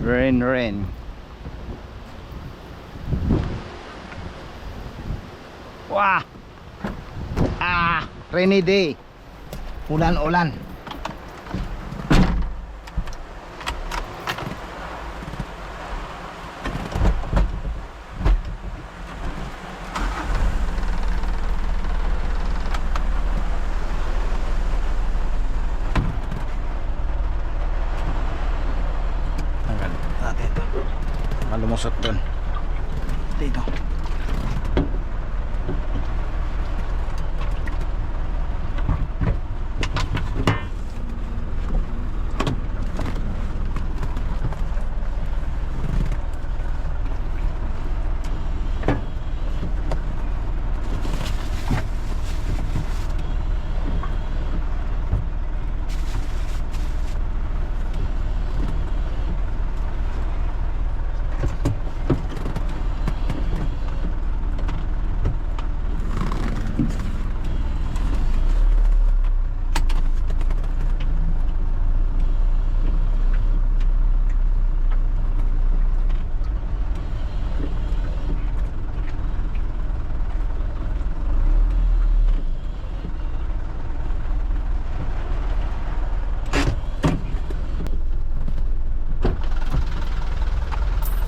Rain, rain. Wah! Rainy day. Ulan-ulan. Malumusot dun dito.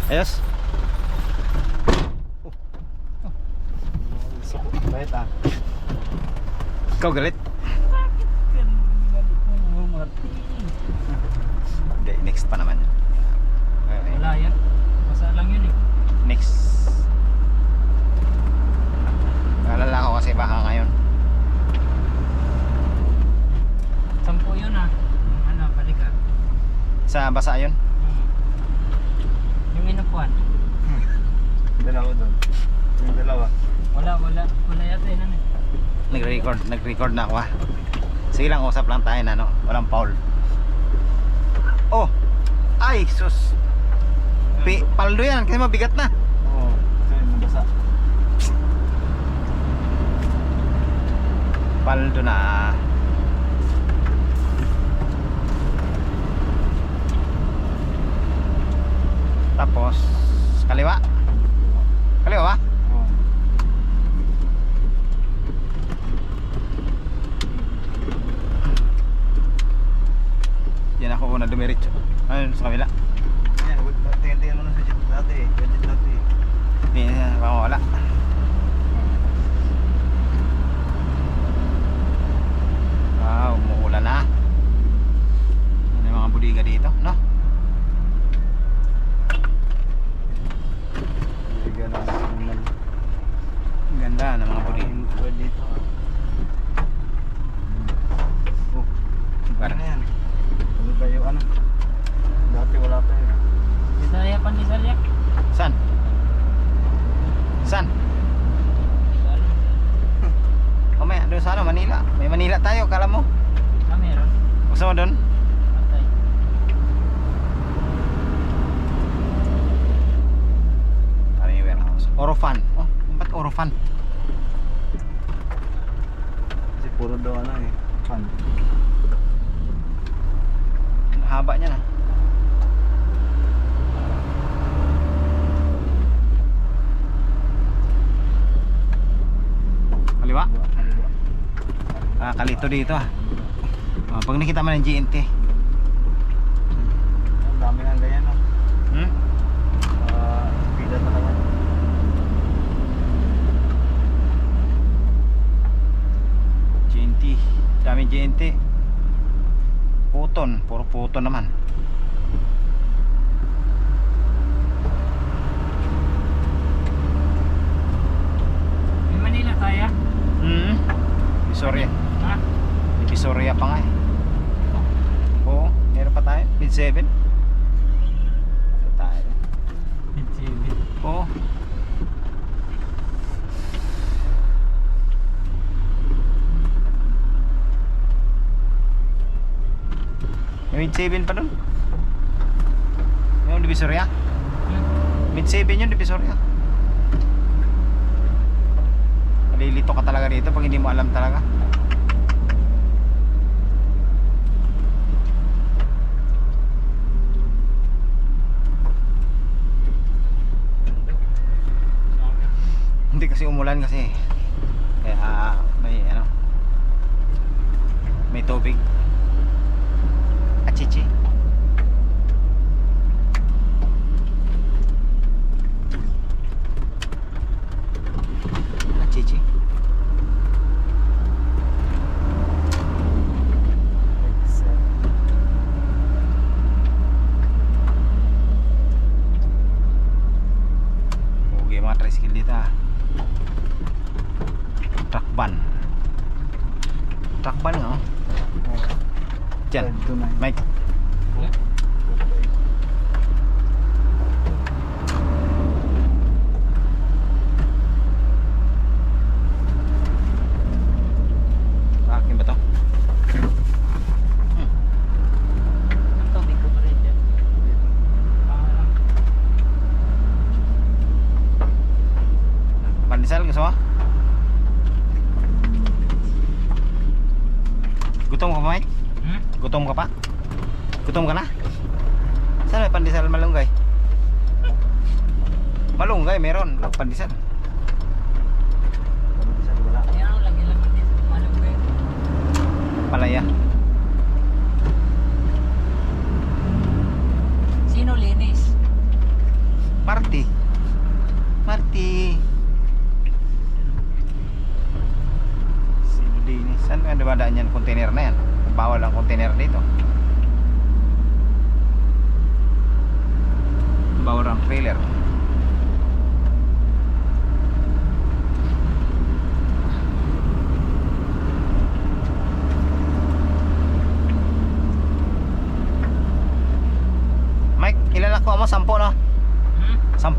Ayos. Bait ah. Ikaw galit? Hindi, next pa naman yun. Okay. Wala yan. Basa lang yun eh. Next. Naalala ko kasi baka ngayon. Sampo yun ah. Ano, balikan. Sa basa yun. Yung inupuan. Dalawa doon. Yung dalawa. Wala yata yun ano eh. Nag-record na ako ha. Sige lang, usap lang tayo na no. Walang foul. Oh! Ay, sus! Paldo yan, kasi mabigat na. Oo. Kasi nabasa. Paldo na. Tapos kaliwa. Kaliwa ba? Oo. Yan ako na dumiretso. Ayun sa kabila. Ayan, tingin-tingin mo na sa jet dati. Gadget dati. Hindi na baka wala. Wow, umuulan na. Ano yung mga budiga dito, no? Bigyan ng signal. Ang ganda ng mga budiga. Well, dito ah. Oh, Parang ano yan? Ano ba yung ano? Dati wala pa yun. Bisaya pan Bisaya. San? San? O may doon sa ano, Manila. May Manila tayo, kala mo. Ah, meron. Gusto mo doon? Patay. Ano yung warehouse? Orofan. Oh, ba't Orofan? Kasi puro daw ano eh. Fan. Ang haba niya na. Kaliwa? Kalito dito ah. Pag nakita mo ng GNT. Ang dami ng ganyan no. Hmm? Pila talaga. GNT. Daming GNT. Puton. Puro puton naman. May Manila tayo. Hmm? Visoria. Ha? May Visoria pa nga eh. Oo. Meron pa tayo. Mid 7. Meron tayo. Oo. May mid 7 pa dun. Yung Divisoria. Mid 7 yun Divisoria. Malilito ka talaga dito pag hindi mo alam talaga. kasi umulan kasi. Kaya may ano, may tubig. Achichi. Achichi. Okay, mga tricycle dito ah. Truck van. Truck van nga oh. Diyan, Mike. Akin ba to? Ang tubig ko pa rin dyan. Parang Pandesal gusto mo? Gutom ka pa, Mike? Gutom ka pa? Gutom ka na? Saan may pandesal malunggay? Malunggay meron, pandesal. Wala. Kaya ang lagi lang din. Malunggay. Palaya. Sino linis? Marty. Marty. Silinis. Saan ka dumadaan yan? Container na yan. Bawal ang container dito. Bawal ang trailer. Mike, ilan ako mo? 10 no? 10?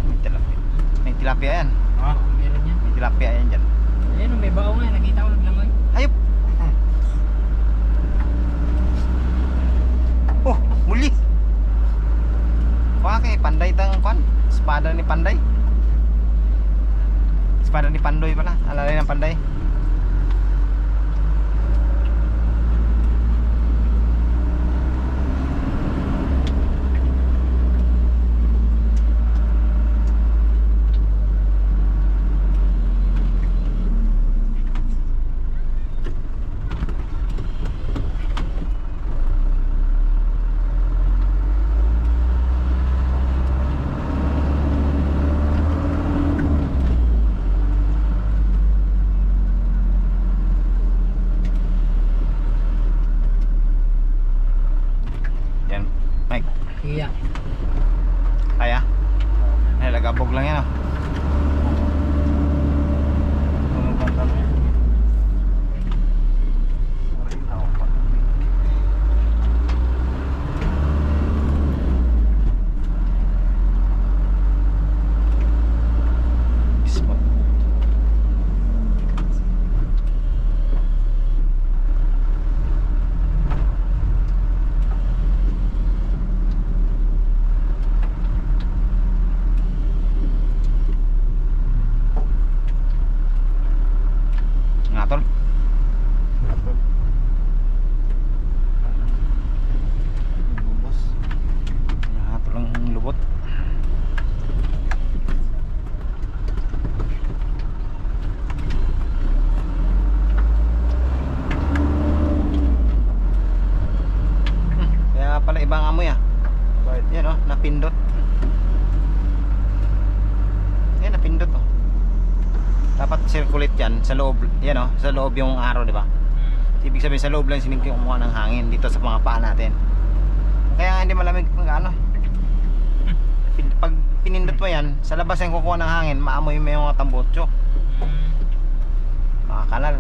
May tilapia. May tilapia yan. Ha? Meron yan. May tilapia yan dyan. Ayun, may bao nga. Nakita ko naglamoy. Hayop! Oh, muli! Kuha kay Panday tang kwan. Espada ni Panday. Espada ni Pandoy pala. Alalay ng Panday. Yan, Mike. Kaya. Kaya? Ay, lagabog lang yan oh. Tumuganda na yan. Maray na ako pa. Spot. Ngatol. Atol. Bubos. Ngatol ang lubot. Kaya pala ibang amoy ah. Bakit? Yan oh, napindot. Yan, napindot oh. Dapat circulate yan sa loob. Yan oh, sa loob yung araw, di ba? Ibig sabihin sa loob lang kumuha ng hangin dito sa mga paa natin. Kaya hindi malamig ng ano. Pag pinindot mo yan, sa labas yung kukuha ng hangin, maamoy mo yung mga tambutso. Mga kanal.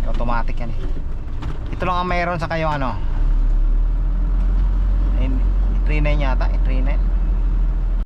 Automatic yan eh. Ito lang ang mayroon sa kayo ano. I39 yata, i39.